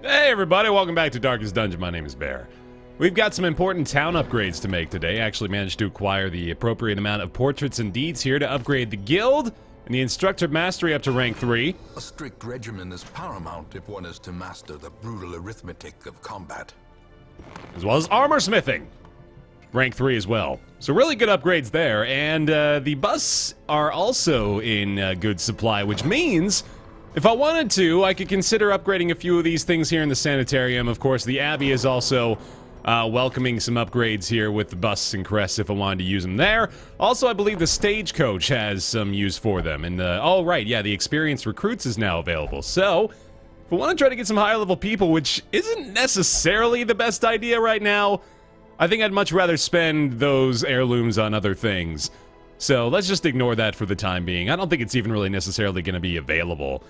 Hey everybody, welcome back to Darkest Dungeon. My name is Baer. We've got some important town upgrades to make today. I actually managed to acquire the appropriate amount of portraits and deeds here to upgrade the guild and the instructor mastery up to rank 3. A strict regimen is paramount if one is to master the brutal arithmetic of combat. As well as armor smithing. Rank 3 as well. So really good upgrades there, and the busts are also in good supply, which means if I wanted to, I could consider upgrading a few of these things here in the sanitarium. Of course, the Abbey is also welcoming some upgrades here with the busts and crests if I wanted to use them there. Also, I believe the stagecoach has some use for them. And, oh right, yeah, the experienced recruits is now available. So, if I want to try to get some higher level people, which isn't necessarily the best idea right now, I think I'd much rather spend those heirlooms on other things. So let's just ignore that for the time being. I don't think it's even really necessarily going to be available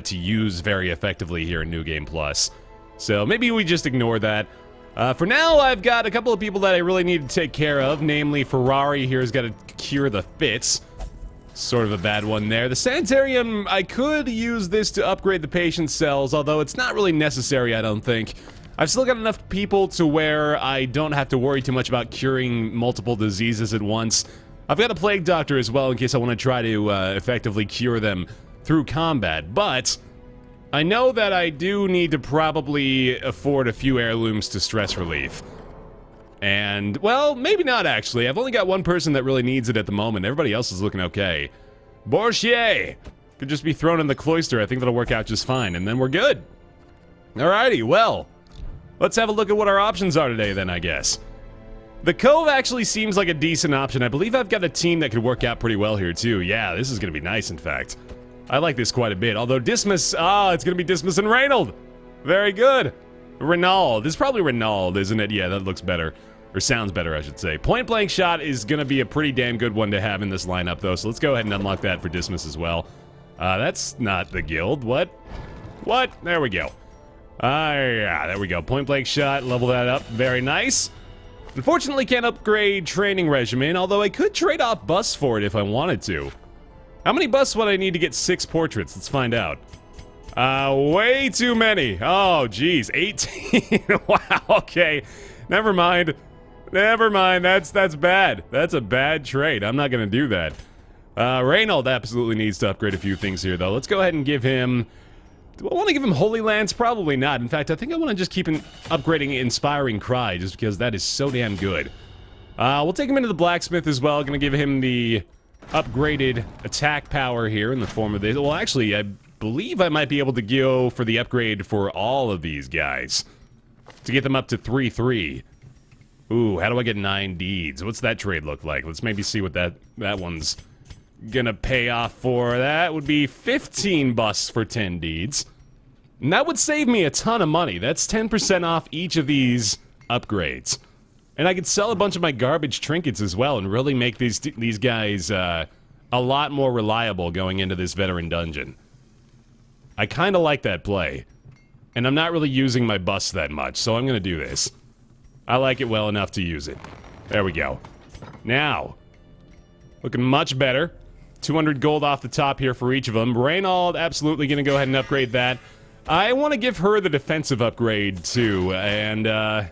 to use very effectively here in New Game Plus. So maybe we just ignore that. For now, I've got a couple of people that I really need to take care of, namely Ferrari here has got to cure the fits. Sort of a bad one there. The sanitarium, I could use this to upgrade the patient cells, although it's not really necessary, I don't think. I've still got enough people to where I don't have to worry too much about curing multiple diseases at once. I've got a plague doctor as well in case I want to try to effectively cure them through combat, but I know that I do need to probably afford a few heirlooms to stress relief. And, well, maybe not actually. I've only got one person that really needs it at the moment. Everybody else is looking okay. Bourchier! Could just be thrown in the cloister. I think that'll work out just fine, and then we're good. Alrighty, well, let's have a look at what our options are today then, I guess. The Cove actually seems like a decent option. I believe I've got a team that could work out pretty well here, too. Yeah, this is going to be nice, in fact. I like this quite a bit. Although Dismas, it's going to be Dismas and Reynold. Very good. Renauld. This is probably Renauld, isn't it? Yeah, that looks better. Or sounds better, I should say. Point blank shot is going to be a pretty damn good one to have in this lineup, though. So let's go ahead and unlock that for Dismas as well. That's not the guild. What? What? There we go. Yeah, there we go. Point blank shot. Level that up. Very nice. Unfortunately, can't upgrade training regimen, although I could trade off busts for it if I wanted to. How many busts would I need to get 6 portraits? Let's find out. Way too many. Oh, geez. 18. Wow, okay. Never mind. Never mind. That's bad. That's a bad trade. I'm not going to do that. Reynold absolutely needs to upgrade a few things here, though. Let's go ahead and give him... Do I want to give him Holy Lance? Probably not. In fact, I think I want to just keep upgrading Inspiring Cry, just because that is so damn good. We'll take him into the Blacksmith as well. Gonna give him the upgraded attack power here in the form of this. Well, actually, I believe I might be able to go for the upgrade for all of these guys. To get them up to 3-3. Ooh, how do I get 9 deeds? What's that trade look like? Let's maybe see what that one's gonna pay off for. That would be 15 busts for 10 deeds. And that would save me a ton of money. That's 10% off each of these upgrades. And I could sell a bunch of my garbage trinkets as well and really make these guys a lot more reliable going into this veteran dungeon. I kind of like that play. And I'm not really using my busts that much, so I'm going to do this. I like it well enough to use it. There we go. Now, looking much better. 200 gold off the top here for each of them. Reynold, absolutely going to go ahead and upgrade that. I want to give her the defensive upgrade, too. And,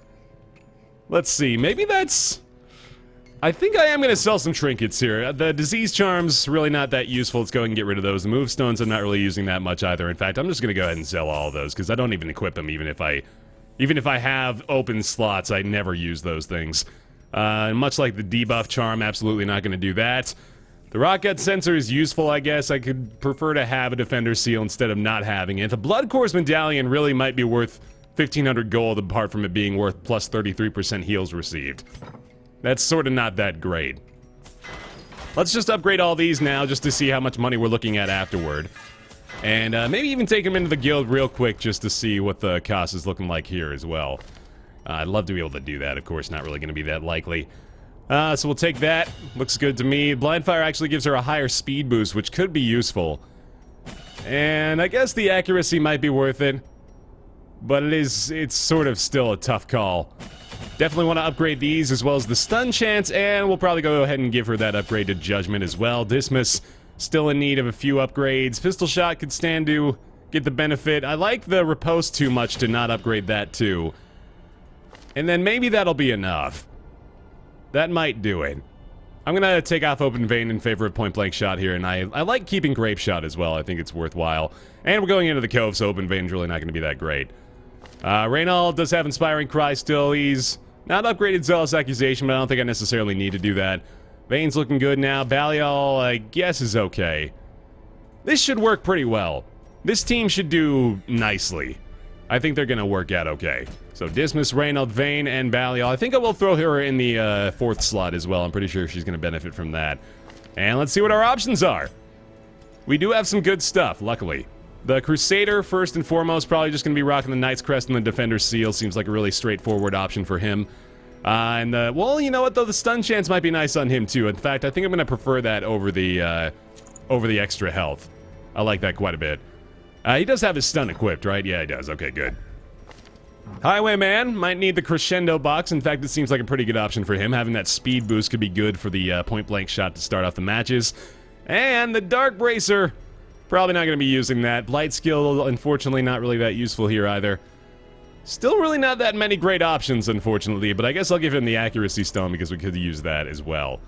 let's see. Maybe that's... I think I am going to sell some trinkets here. The disease charms, really not that useful. Let's go ahead and get rid of those. The move stones, I'm not really using that much either. In fact, I'm just going to go ahead and sell all of those, because I don't even equip them, even if I have open slots, I never use those things. Much like the debuff charm, absolutely not going to do that. The rocket sensor is useful, I guess. I could prefer to have a defender seal instead of not having it. The blood course medallion really might be worth 1,500 gold, apart from it being worth plus 33% heals received. That's sort of not that great. Let's just upgrade all these now, just to see how much money we're looking at afterward. And maybe even take them into the guild real quick, just to see what the cost is looking like here as well. I'd love to be able to do that. Of course, not really going to be that likely. So we'll take that. Looks good to me. Blindfire actually gives her a higher speed boost, which could be useful. And I guess the accuracy might be worth it. But it's sort of still a tough call. Definitely want to upgrade these as well as the stun chance, and we'll probably go ahead and give her that upgrade to Judgment as well. Dismas, still in need of a few upgrades. Pistol shot could stand to get the benefit. I like the riposte too much to not upgrade that too. And then maybe that'll be enough. That might do it. I'm gonna take off Open Vein in favor of Point Blank Shot here, and I like keeping Grape Shot as well. I think it's worthwhile. And we're going into the Cove, so Open Vein's really not gonna be that great. Reynald does have Inspiring Cry still. He's not upgraded Zealous Accusation, but I don't think I necessarily need to do that. Vein's looking good now. Baliol, I guess, is okay. This should work pretty well. This team should do nicely. I think they're gonna work out okay. So Dismas, Reynald, Vein, and Baliol. I think I will throw her in the 4th slot as well. I'm pretty sure she's gonna benefit from that. And let's see what our options are. We do have some good stuff, luckily. The Crusader, first and foremost, probably just gonna be rocking the Knight's Crest and the Defender's Seal. Seems like a really straightforward option for him. Well, you know what, though? The stun chance might be nice on him, too. In fact, I think I'm gonna prefer that over the extra health. I like that quite a bit. He does have his stun equipped, right? Yeah, he does. Okay, good. Highwayman might need the Crescendo box. In fact, it seems like a pretty good option for him. Having that speed boost could be good for the Point Blank Shot to start off the matches. And the Dark Bracer, probably not going to be using that. Blight Skill, unfortunately, not really that useful here either. Still really not that many great options, unfortunately, but I guess I'll give him the Accuracy Stone because we could use that as well.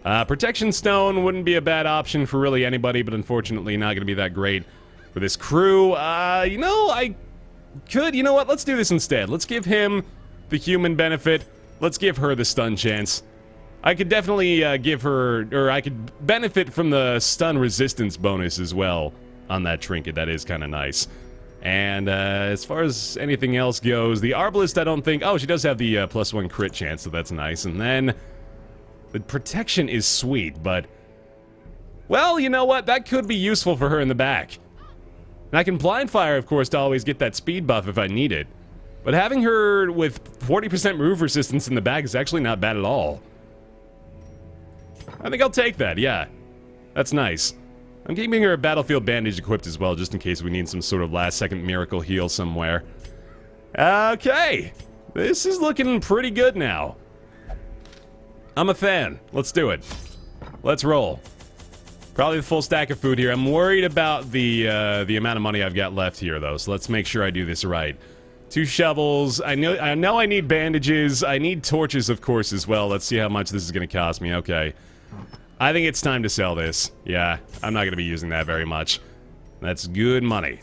Protection Stone wouldn't be a bad option for really anybody, but unfortunately not going to be that great for this crew. You know, I could, you know what, let's do this instead. Let's give him the human benefit. Let's give her the stun chance. I could definitely give her, or I could benefit from the stun resistance bonus as well on that trinket. That is kind of nice. And as far as anything else goes, the Arbalist, I don't think, oh, she does have the +1 crit chance, so that's nice. And then the protection is sweet, but, well, you know what, that could be useful for her in the back. And I can Blindfire, of course, to always get that speed buff if I need it. But having her with 40% move resistance in the back is actually not bad at all. I think I'll take that, yeah. That's nice. I'm keeping her a Battlefield Bandage equipped as well, just in case we need some sort of last-second miracle heal somewhere. Okay. This is looking pretty good now. I'm a fan. Let's do it. Let's roll. Probably the full stack of food here. I'm worried about the amount of money I've got left here, though, so let's make sure I do this right. 2 shovels. I know I need bandages. I need torches, of course, as well. Let's see how much this is going to cost me. Okay. I think it's time to sell this. Yeah, I'm not going to be using that very much. That's good money.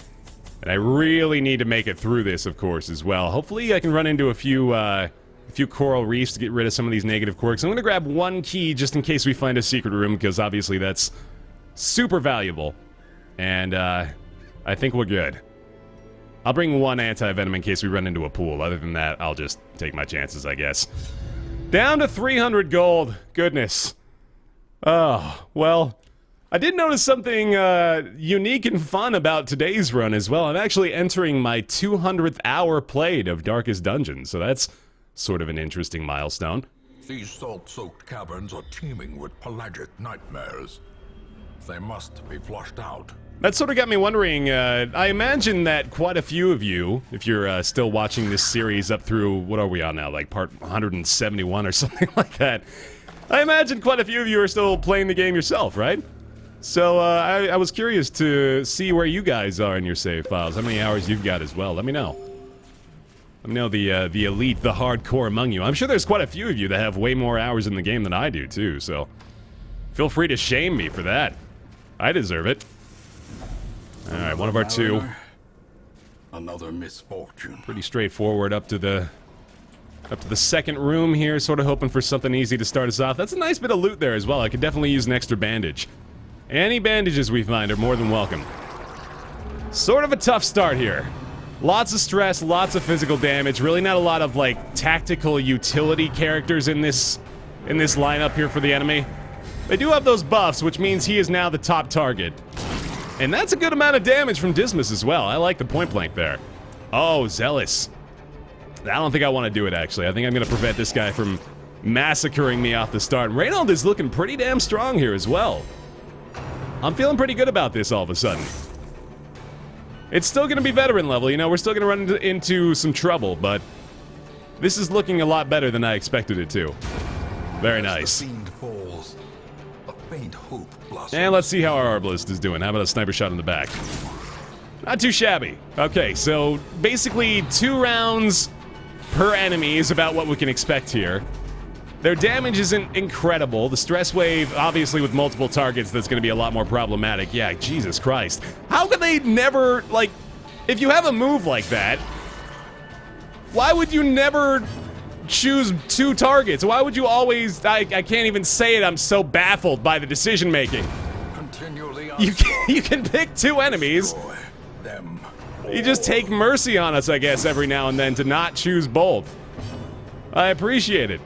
And I really need to make it through this, of course, as well. Hopefully I can run into a few coral reefs to get rid of some of these negative quirks. I'm going to grab 1 key just in case we find a secret room, because obviously that's super valuable. And I think we're good. I'll bring 1 anti-venom in case we run into a pool. Other than that, I'll just take my chances, I guess. Down to 300 gold. Goodness. Oh, well, I did notice something unique and fun about today's run as well. I'm actually entering my 200th hour played of Darkest Dungeon, so that's sort of an interesting milestone. These salt-soaked caverns are teeming with pelagic nightmares. They must be flushed out. That sort of got me wondering, I imagine that quite a few of you, if you're still watching this series up through, what are we on now, like part 171 or something like that, I imagine quite a few of you are still playing the game yourself, right? So, I was curious to see where you guys are in your save files, how many hours you've got as well. Let me know. Let me know the elite, the hardcore among you. I'm sure there's quite a few of you that have way more hours in the game than I do, too, so feel free to shame me for that. I deserve it. Alright, one of our 2. Another misfortune. Pretty straightforward up to the second room here, sort of hoping for something easy to start us off. That's a nice bit of loot there as well. I could definitely use an extra bandage. Any bandages we find are more than welcome. Sort of a tough start here. Lots of stress, lots of physical damage. Really not a lot of, like, tactical utility characters in this lineup here for the enemy. They do have those buffs, which means he is now the top target. And that's a good amount of damage from Dismas as well. I like the point blank there. Oh, Zealous. I don't think I want to do it, actually. I think I'm going to prevent this guy from massacring me off the start. Reynald is looking pretty damn strong here as well. I'm feeling pretty good about this all of a sudden. It's still going to be veteran level, you know, we're still going to run into some trouble, but this is looking a lot better than I expected it to. Very nice. And let's see how our Arbalist is doing. How about a sniper shot in the back? Not too shabby. Okay, so basically 2 rounds per enemy is about what we can expect here. Their damage isn't incredible. The stress wave, obviously with multiple targets, that's going to be a lot more problematic. Yeah, Jesus Christ. How could they never, like, if you have a move like that, why would you never choose 2 targets? Why would you always, I can't even say it, I'm so baffled by the decision making. You can pick 2 enemies. You just take mercy on us, I guess, every now and then to not choose both. I appreciate it.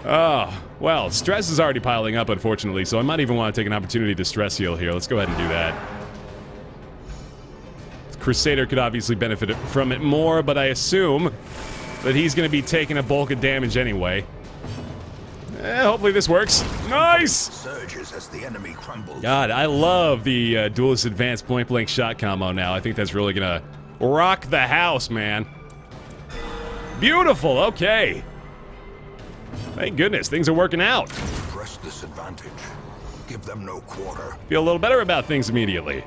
Oh, well, stress is already piling up, unfortunately, so I might even want to take an opportunity to stress heal here. Let's go ahead and do that. Crusader could obviously benefit from it more, but I assume that he's going to be taking a bulk of damage anyway. Hopefully this works. Nice! Surges as the enemy crumbles. God, I love the Duelist Advanced point-blank shot combo now. I think that's really going to rock the house, man. Beautiful, okay. Thank goodness, things are working out. Press this advantage. Give them no quarter. Feel a little better about things immediately.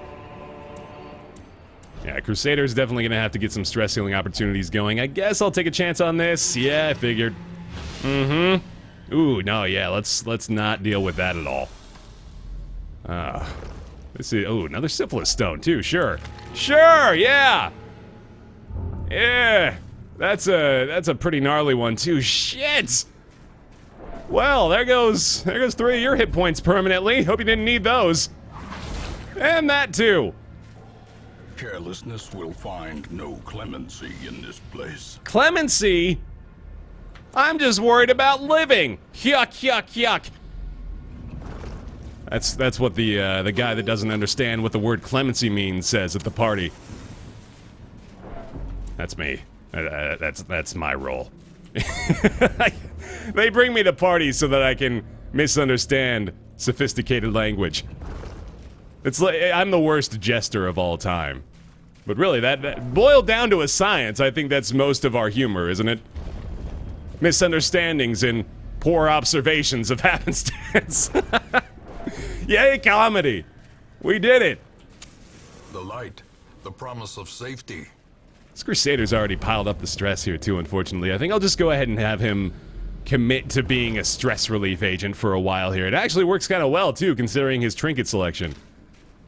Yeah, Crusader's definitely going to have to get some stress healing opportunities going. I guess I'll take a chance on this. Yeah, I figured. Mm-hmm. Ooh, no, yeah, let's not deal with that at all. Let's see. Oh, another syphilis stone, too. Sure. Sure, yeah! Yeah! That's a pretty gnarly one, too. Shit! Well, there goes 3 of your hit points permanently. Hope you didn't need those. And that, too. Carelessness will find no clemency in this place. Clemency? I'm just worried about living. Yuck, yuck, yuck. That's what the guy that doesn't understand what the word clemency means says at the party. That's me. That's my role. They bring me to parties so that I can misunderstand sophisticated language. It's like I'm the worst jester of all time. But really, that boiled down to a science, I think that's most of our humor, isn't it? Misunderstandings and poor observations of happenstance. Yay, comedy! We did it! The light, the promise of safety. This Crusader's already piled up the stress here too, unfortunately. I think I'll just go ahead and have him commit to being a stress relief agent for a while here. It actually works kind of well too, considering his trinket selection.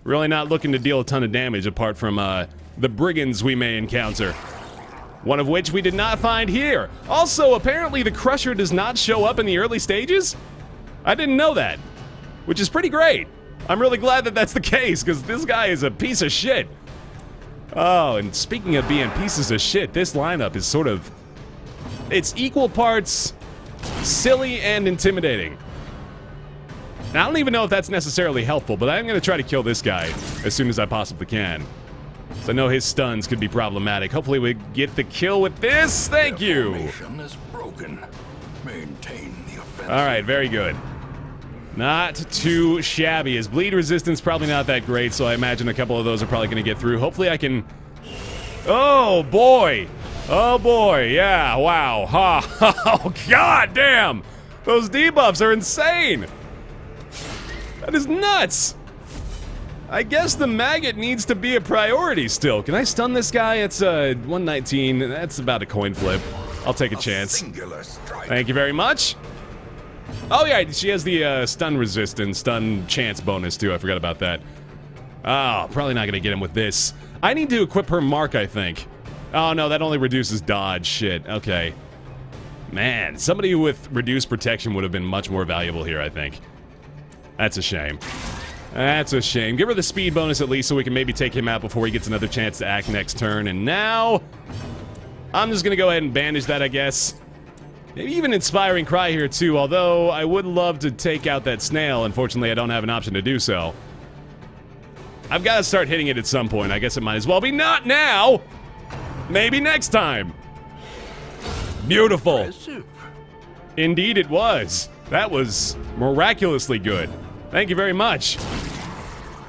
Really not looking to deal a ton of damage apart from the brigands we may encounter. One of which we did not find here. Also, apparently the Crusher does not show up in the early stages? I didn't know that, which is pretty great. I'm really glad that that's the case, because this guy is a piece of shit. Oh, and speaking of being pieces of shit, this lineup is sort of... it's equal parts silly and intimidating. Now, I don't even know if that's necessarily helpful, but I'm going to try to kill this guy as soon as I possibly can. So I know his stuns could be problematic. Hopefully we get the kill with this. Thank you. Formation is broken. Maintain the offensive. All right, very good. Not too shabby. His bleed resistance probably not that great, so I imagine a couple of those are probably going to get through. Hopefully I can... oh, boy. Oh, boy. Yeah, wow. Ha. Oh, god damn. Those debuffs are insane. That is nuts. I guess the maggot needs to be a priority still. Can I stun this guy? It's 119. That's about a coin flip. I'll take a chance. Thank you very much. Oh yeah, she has the stun resistance, stun chance bonus too. I forgot about that. Oh, probably not gonna get him with this. I need to equip her mark, I think. Oh no, that only reduces dodge. Shit. Okay. Man, somebody with reduced protection would have been much more valuable here, I think. That's a shame. That's a shame. Give her the speed bonus at least so we can maybe take him out before he gets another chance to act next turn. And now, I'm just gonna go ahead and bandage that, I guess. Maybe even Inspiring Cry here too, although I would love to take out that snail. Unfortunately, I don't have an option to do so. I've got to start hitting it at some point. I guess it might as well be not now. Maybe next time. Beautiful. Impressive. Indeed it was. That was miraculously good. Thank you very much.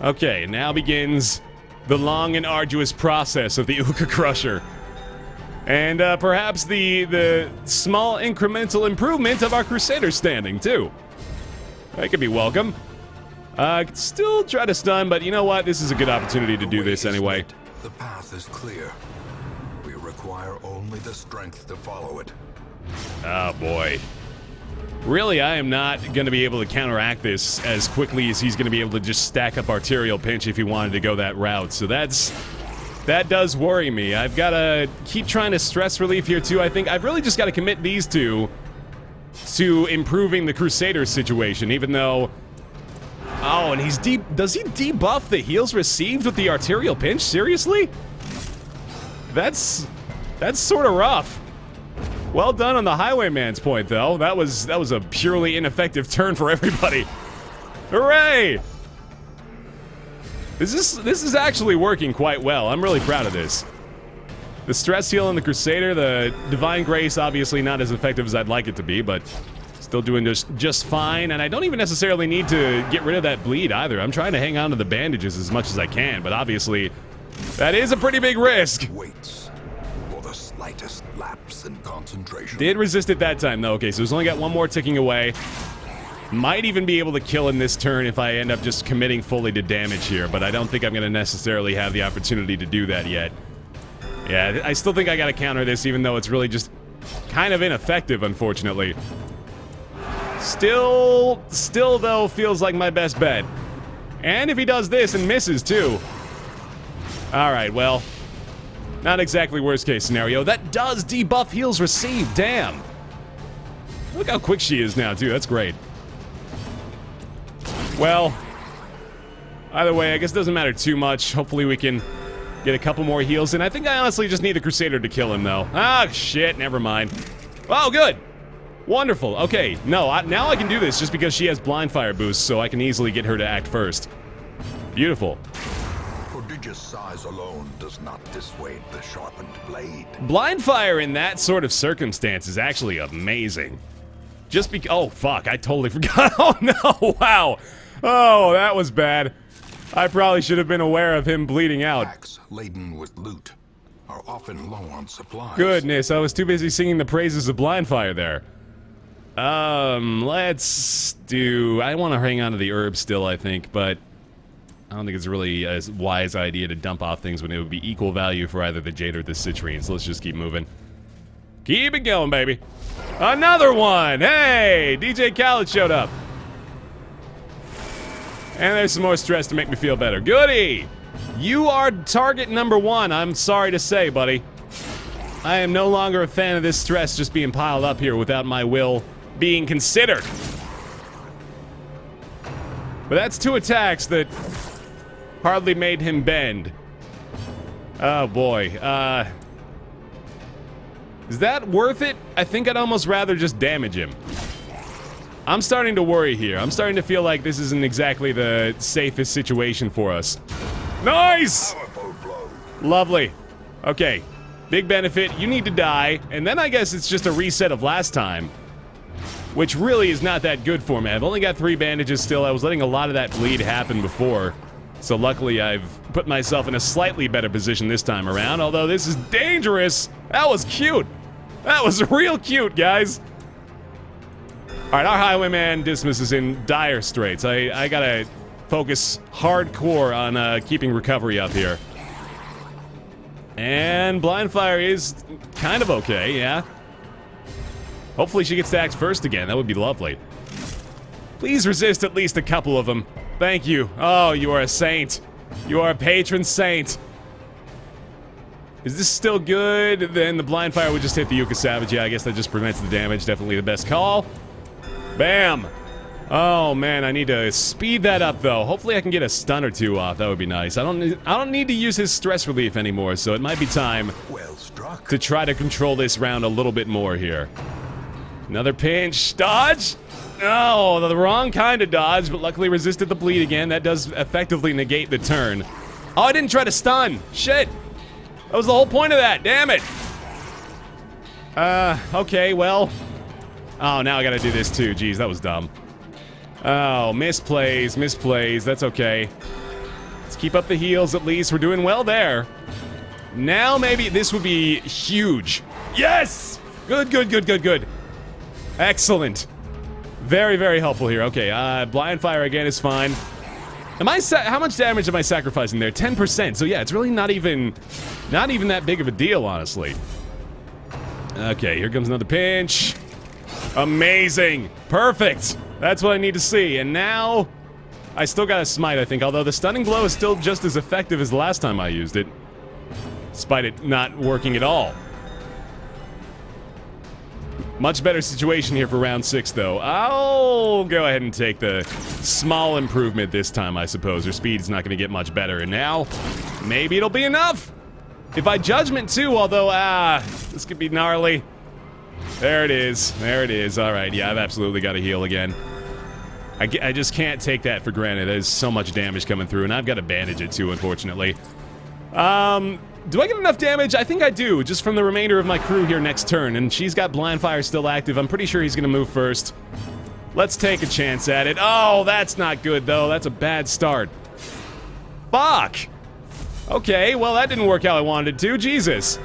Okay, now begins the long and arduous process of the Uka Crusher. And perhaps the small incremental improvement of our Crusader standing, too. That could be welcome. Could still try to stun, but you know what? This is a good opportunity to do this anyway. The path is clear. We require only the strength to follow it. Oh boy. Really, I am not going to be able to counteract this as quickly as he's going to be able to just stack up arterial pinch if he wanted to go that route. So that does worry me. I've got to keep trying to stress relief here too. I think I've really just got to commit these two to improving the Crusader situation, even though... Oh, and he's does he debuff the heals received with the arterial pinch? Seriously? That's sort of rough. Well done on the Highwayman's point, though. That was a purely ineffective turn for everybody. Hooray! This is actually working quite well. I'm really proud of this. The stress heal on the Crusader, the Divine Grace, obviously not as effective as I'd like it to be, but still doing just fine. And I don't even necessarily need to get rid of that bleed either. I'm trying to hang on to the bandages as much as I can, but obviously that is a pretty big risk. Waits for the slightest lapse in concentration. Did resist it that time, though. Okay, so he's only got one more ticking away. Might even be able to kill in this turn if I end up just committing fully to damage here, but I don't think I'm going to necessarily have the opportunity to do that yet. Yeah, I still think I got to counter this, even though it's really just kind of ineffective, unfortunately. Still, though, feels like my best bet. And if he does this and misses, too. Alright, well, not exactly worst case scenario. That does debuff heals received, damn. Look how quick she is now, too. That's great. Well, either way, I guess it doesn't matter too much. Hopefully we can get a couple more heals in. I think I honestly just need the Crusader to kill him, though. Ah, shit, never mind. Oh, good. Wonderful. Okay, no, now I can do this just because she has Blindfire boost, so I can easily get her to act first. Beautiful. Prodigious size alone does not dissuade the sharpened blade. Blindfire in that sort of circumstance is actually amazing. Just because... Oh, fuck, I totally forgot. Oh, no, wow. Oh, that was bad. I probably should have been aware of him bleeding out. Packs laden with loot are often low on supplies. Goodness, I was too busy singing the praises of Blindfire there. Let's do... I want to hang on to the herb still, I think, but I don't think it's really a wise idea to dump off things when it would be equal value for either the Jade or the Citrine, so let's just keep moving. Keep it going, baby. Another one! Hey! DJ Khaled showed up. And there's some more stress to make me feel better. Goody! You are target number one, I'm sorry to say, buddy. I am no longer a fan of this stress just being piled up here without my will being considered. But that's two attacks that hardly made him bend. Oh boy, is that worth it? I think I'd almost rather just damage him. I'm starting to worry here. I'm starting to feel like this isn't exactly the safest situation for us. Nice! Lovely. Okay, big benefit. You need to die, and then I guess it's just a reset of last time, which really is not that good for me. I've only got 3 bandages still. I was letting a lot of that bleed happen before, so luckily I've put myself in a slightly better position this time around, although this is dangerous. That was cute. That was real cute, guys. Alright, our Highwayman Dismas is in dire straits. I gotta focus hardcore on keeping recovery up here. And Blindfire is kind of okay, yeah. Hopefully she gets to act first again. That would be lovely. Please resist at least a couple of them. Thank you. Oh, you are a saint. You are a patron saint. Is this still good? Then the Blindfire would just hit the Yuka Savage. Yeah, I guess that just prevents the damage. Definitely the best call. Bam! Oh man, I need to speed that up though. Hopefully I can get a stun or two off. That would be nice. I don't need to use his stress relief anymore, so it might be time to try to control this round a little bit more here. Another pinch. Dodge! Oh, the wrong kind of dodge, but luckily resisted the bleed again. That does effectively negate the turn. Oh, I didn't try to stun. Shit! That was the whole point of that. Damn it! Okay, well... Oh, now I gotta do this too. Jeez, that was dumb. Oh, misplays. That's okay. Let's keep up the heals at least. We're doing well there. Now maybe this would be huge. Yes! Good. Excellent. Very, very helpful here. Okay, Blindfire again is fine. How much damage am I sacrificing there? 10%. So yeah, it's really not even that big of a deal, honestly. Okay, here comes another pinch. Amazing. Perfect. That's what I need to see. And now, I still got a smite, I think, although the stunning blow is still just as effective as the last time I used it, despite it not working at all. Much better situation here for round 6, though. I'll go ahead and take the small improvement this time, I suppose. Her speed's not going to get much better. And now, maybe it'll be enough. If I judgment too, although, this could be gnarly. There it is. There it is. All right, yeah, I've absolutely got to heal again. I just can't take that for granted. There's so much damage coming through, and I've got to bandage it too, unfortunately. Do I get enough damage? I think I do, just from the remainder of my crew here next turn, and she's got Blindfire still active. I'm pretty sure he's gonna move first. Let's take a chance at it. Oh, that's not good, though. That's a bad start. Fuck! Okay, well, that didn't work how I wanted it to. Jesus.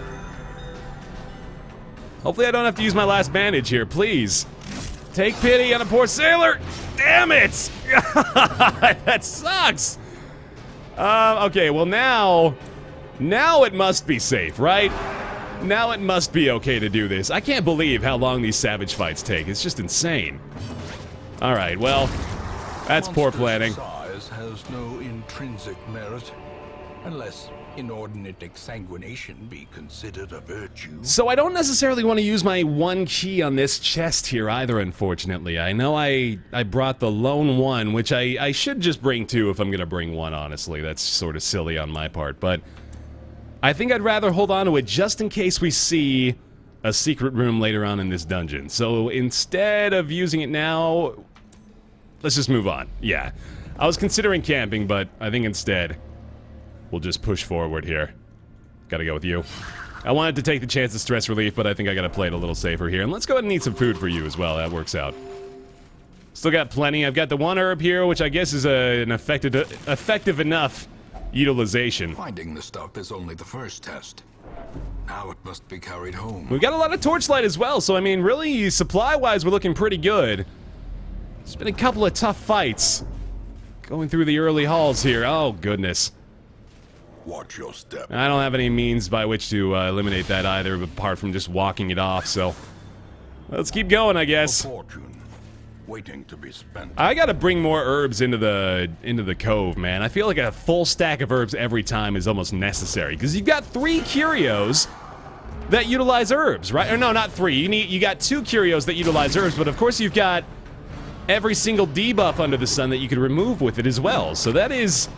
Hopefully I don't have to use my last bandage here, please. Take pity on a poor sailor! Damn it! That sucks! Okay, well now it must be safe, right? Now it must be okay to do this. I can't believe how long these savage fights take. It's just insane. Alright, well, that's poor planning. Size has no intrinsic merit, unless inordinate exsanguination be considered a virtue. So I don't necessarily want to use my one key on this chest here either, unfortunately. I know I brought the lone one, which I should just bring two if I'm gonna bring one, honestly. That's sort of silly on my part, but I think I'd rather hold on to it just in case we see a secret room later on in this dungeon. So instead of using it now, let's just move on. Yeah, I was considering camping, but I think instead we'll just push forward here. Gotta go with you. I wanted to take the chance of stress relief, but I think I gotta play it a little safer here. And let's go ahead and eat some food for you as well. That works out. Still got plenty. I've got the one herb here, which I guess is an effective enough utilization. Finding the stuff is only the first test. Now it must be carried home. We've got a lot of torchlight as well, so I mean, really, supply-wise, we're looking pretty good. It's been a couple of tough fights going through the early halls here. Oh, goodness. Watch your step. I don't have any means by which to eliminate that either, apart from just walking it off, so let's keep going, I guess. A fortune waiting to be spent. I gotta bring more herbs into the cove, man. I feel like a full stack of herbs every time is almost necessary, because you've got 3 curios that utilize herbs, right? Or no, not 3. You got 2 curios that utilize herbs, but of course you've got every single debuff under the sun that you can remove with it as well. So that is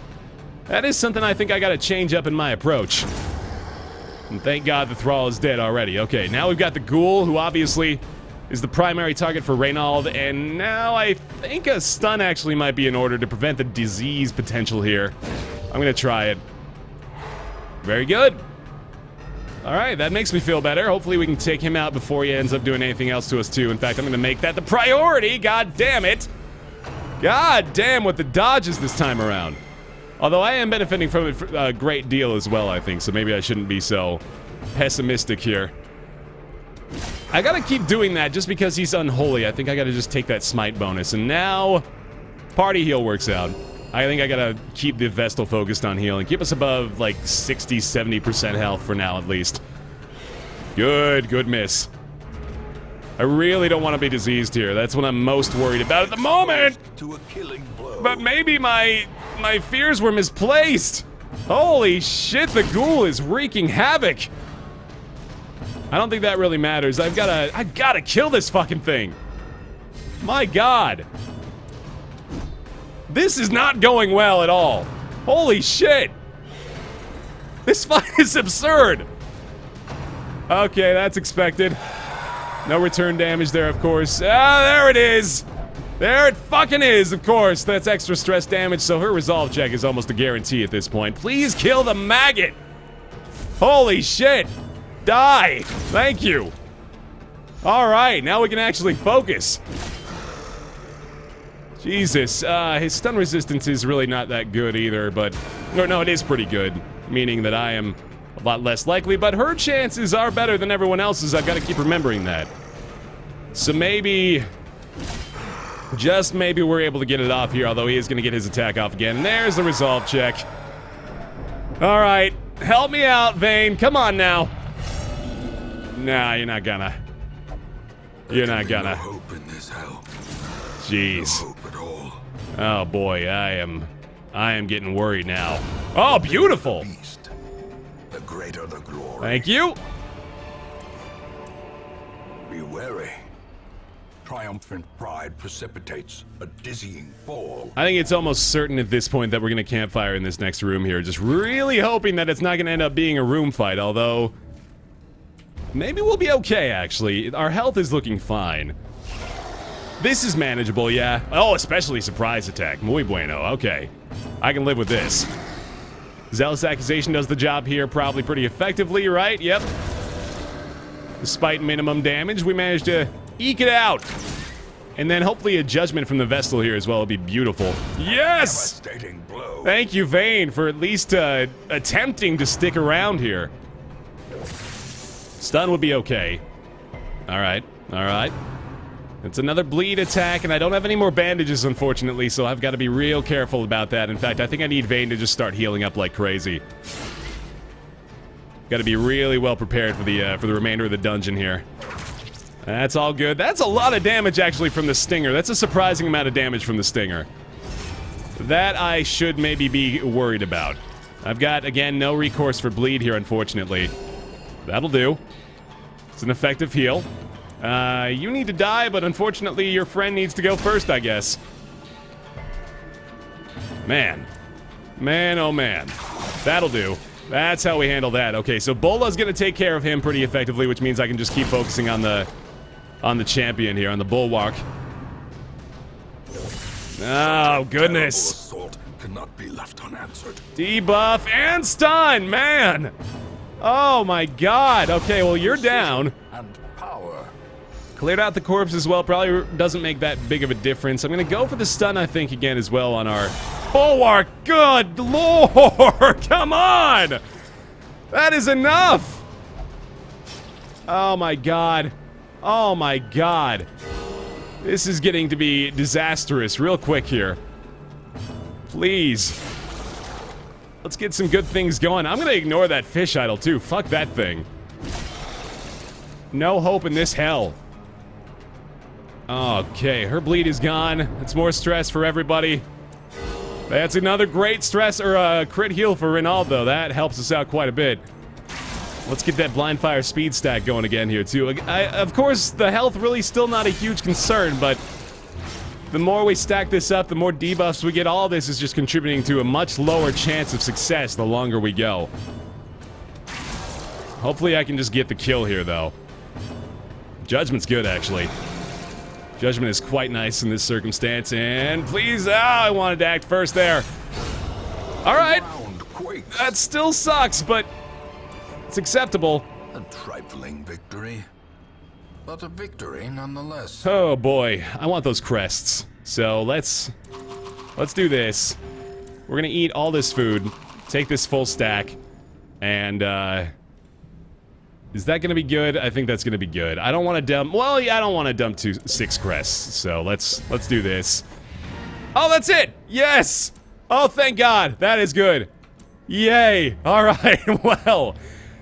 something I think I gotta change up in my approach. And thank God the Thrall is dead already. Okay, now we've got the Ghoul, who obviously is the primary target for Reynald, and now I think a stun actually might be in order to prevent the disease potential here. I'm gonna try it. Very good. Alright, that makes me feel better. Hopefully we can take him out before he ends up doing anything else to us too. In fact, I'm gonna make that the priority. God damn it. God damn with the dodges this time around. Although I am benefiting from it a great deal as well, I think, so maybe I shouldn't be so pessimistic here. I gotta keep doing that just because he's unholy. I think I gotta just take that smite bonus. And now, party heal works out. I think I gotta keep the Vestal focused on healing. Keep us above, like, 60, 70% health for now, at least. Good miss. I really don't want to be diseased here. That's what I'm most worried about at the moment! To a killing blow. But maybe my fears were misplaced! Holy shit, the Ghoul is wreaking havoc! I don't think that really matters. I've gotta kill this fucking thing. My God. This is not going well at all. Holy shit. This fight is absurd. Okay, that's expected. No return damage there, of course. Ah, there it is. There it fucking is, of course. That's extra stress damage, so her resolve check is almost a guarantee at this point. Please kill the maggot. Holy shit. Die! Thank you! Alright, now we can actually focus. Jesus, his stun resistance is really not that good either, but... No, it is pretty good, meaning that I am a lot less likely, but her chances are better than everyone else's. I've got to keep remembering that. So maybe... Just maybe we're able to get it off here, although he is going to get his attack off again. And there's the resolve check. All right. Help me out, Vayne. Come on now. Nah, you're not gonna. You're not gonna. No hope in this hell. Jeez. No hope at all. Oh boy, I am getting worried now. Oh, beautiful. Beast, the greater the glory. Thank you. Be wary. Triumphant pride precipitates a dizzying fall. I think it's almost certain at this point that we're gonna campfire in this next room here. Just really hoping that it's not gonna end up being a room fight, although maybe we'll be okay, actually. Our health is looking fine. This is manageable, yeah. Oh, especially surprise attack. Muy bueno. Okay. I can live with this. Zealous Accusation does the job here probably pretty effectively, right? Yep. Despite minimum damage, we managed to eke it out. And then hopefully a judgment from the Vestal here as well would be beautiful. Yes! Devastating blow. Thank you, Vayne, for at least attempting to stick around here. Stun would be okay. Alright, alright. It's another bleed attack, and I don't have any more bandages, unfortunately, so I've got to be real careful about that. In fact, I think I need Vayne to just start healing up like crazy. Got to be really well prepared for the remainder of the dungeon here. That's all good. That's a lot of damage, actually, from the Stinger. That's a surprising amount of damage from the Stinger. That I should maybe be worried about. I've got, again, no recourse for bleed here, unfortunately. That'll do. It's an effective heal. You need to die, but unfortunately your friend needs to go first, I guess. Man. Man, oh man. That'll do. That's how we handle that. Okay, so Bola's gonna take care of him pretty effectively, which means I can just keep focusing on the champion here, on the Bulwark. Oh, goodness. Assault cannot be left unanswered. Debuff and stun, man! Oh my god. Okay, well, you're down. And power. Cleared out the corpse as well. Probably doesn't make that big of a difference. I'm gonna go for the stun, I think, again as well on our Bulwark. Good lord! Come on! That is enough! Oh my god. Oh my god. This is getting to be disastrous real quick here. Please. Let's get some good things going. I'm gonna ignore that fish idol too. Fuck that thing. No hope in this hell. Okay, her bleed is gone. It's more stress for everybody. That's another great stress, or crit heal for Ronaldo. That helps us out quite a bit. Let's get that Blindfire speed stack going again here, too. Of course, the health really still not a huge concern, but the more we stack this up, the more debuffs we get. All this is just contributing to a much lower chance of success the longer we go. Hopefully I can just get the kill here, though. Judgment's good, actually. Judgment is quite nice in this circumstance, and please, I wanted to act first there. Alright, that still sucks, but it's acceptable. A trifling victory, but a victory nonetheless. Oh boy, I want those crests. So let's do this. We're gonna eat all this food, take this full stack, and is that gonna be good? I think that's gonna be good. I don't want to dump. Well, yeah, I don't want to dump 6 crests. So let's do this. Oh, that's it. Yes. Oh, thank God. That is good. Yay. All right. Well,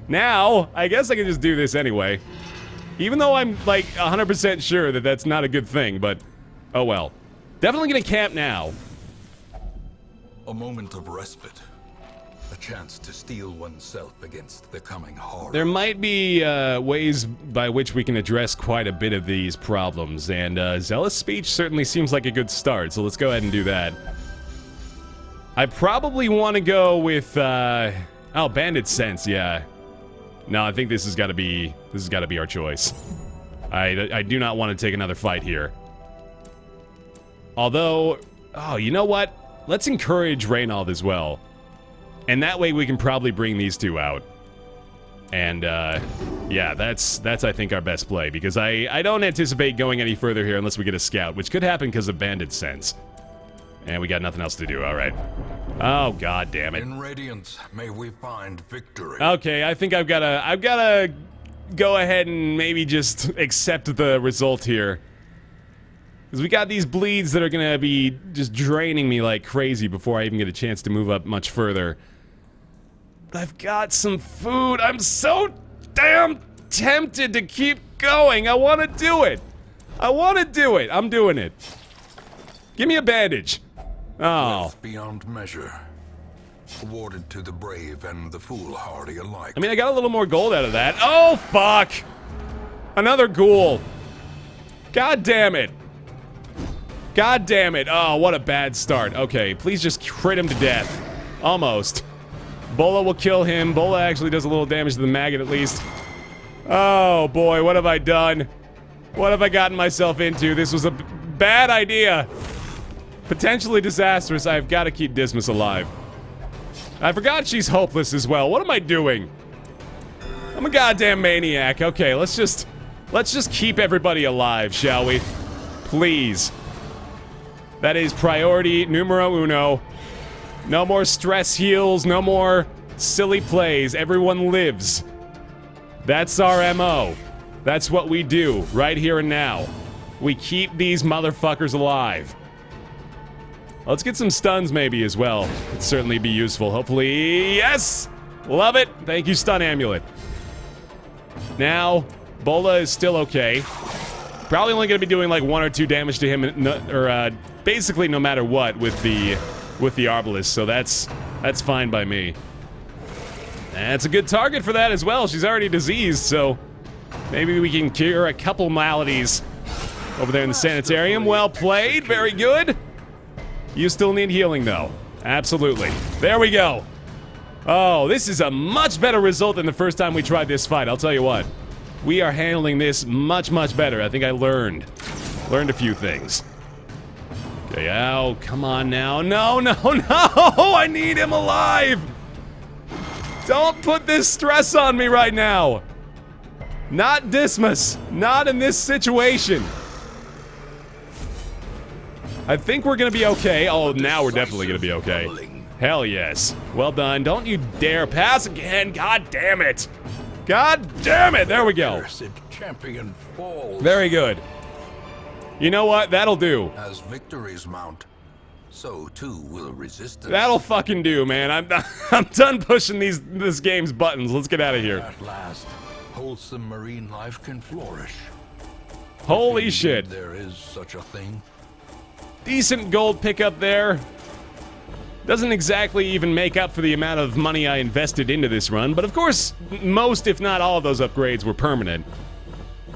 now I guess I can just do this anyway. Even though I'm like 100% sure that that's not a good thing, but oh well. Definitely gonna camp now. A moment of respite. A chance to steel oneself against the coming horror. There might be ways by which we can address quite a bit of these problems, and Zealous Speech certainly seems like a good start, so let's go ahead and do that. I probably want to go with, oh, Bandit Sense, yeah. No, I think this has got to be our choice. I do not want to take another fight here. Although, oh, you know what? Let's encourage Reynald as well. And that way we can probably bring these two out. And, yeah, that's I think, our best play. Because I don't anticipate going any further here unless we get a scout, which could happen because of Bandit Sense. And we got nothing else to do, alright. Oh, god damn it. In Radiance, may we find victory. Okay, I think I've gotta go ahead and maybe just accept the result here. Because we got these bleeds that are going to be just draining me like crazy before I even get a chance to move up much further. But I've got some food. I'm so damn tempted to keep going. I want to do it. I want to do it. I'm doing it. Give me a bandage. Oh. Wealth beyond measure. Awarded to the brave and the foolhardy alike. I mean, I got a little more gold out of that. Oh, fuck. Another ghoul. God damn it. God damn it. Oh, what a bad start. Okay, please just crit him to death. Almost. Bola will kill him. Bola actually does a little damage to the maggot at least. Oh, boy, what have I done? What have I gotten myself into? This was a bad idea. Potentially disastrous. I've got to keep Dismas alive. I forgot she's hopeless as well. What am I doing? I'm a goddamn maniac. Okay, let's just keep everybody alive, shall we? Please. That is priority numero uno. No more stress heals, no more silly plays. Everyone lives. That's our MO. That's what we do, right here and now. We keep these motherfuckers alive. Let's get some stuns maybe as well. It'd certainly be useful. Hopefully, yes! Love it. Thank you, stun amulet. Now, Bola is still okay. Probably only going to be doing like 1 or 2 damage to him, basically no matter what with the Arbalest, so that's fine by me. That's a good target for that as well. She's already diseased, so maybe we can cure a couple maladies over there in the sanitarium. Well played, very good. You still need healing though. Absolutely. There we go. Oh, this is a much better result than the first time we tried this fight, I'll tell you what. We are handling this much, much better. I think I learned a few things. Okay, ow, come on now. No, no, no! I need him alive! Don't put this stress on me right now! Not Dismas. Not in this situation. I think we're gonna be okay. Oh, now we're definitely gonna be okay. Hell yes. Well done. Don't you dare pass again. God damn it. God damn it. There we go. Champion falls. Very good. You know what? That'll do. As victories mount, so too will resistance. That'll fucking do, man. I'm done pushing this game's buttons. Let's get out of here. At last, wholesome marine life can flourish. Holy If shit. indeed there is such a thing. Decent gold pickup there. Doesn't exactly even make up for the amount of money I invested into this run, but of course, most if not all of those upgrades were permanent.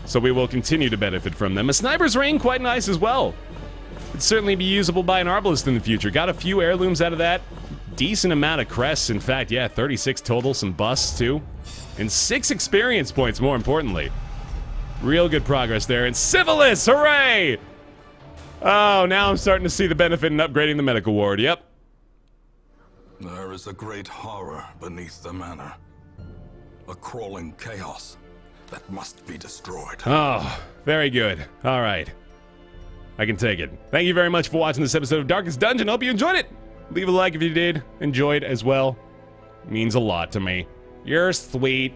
So we will continue to benefit from them. A sniper's ring, quite nice as well. It'd certainly be usable by an Arbalest in the future. Got a few heirlooms out of that. Decent amount of crests, in fact, yeah, 36 total, some busts too. And 6 experience points, more importantly. Real good progress there. And Civilis, hooray! Oh, now I'm starting to see the benefit in upgrading the medical ward, yep. There is a great horror beneath the manor. A crawling chaos that must be destroyed. Oh, very good. All right. I can take it. Thank you very much for watching this episode of Darkest Dungeon. Hope you enjoyed it. Leave a like if you did. Enjoy it as well. It means a lot to me. You're sweet.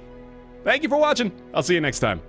Thank you for watching. I'll see you next time.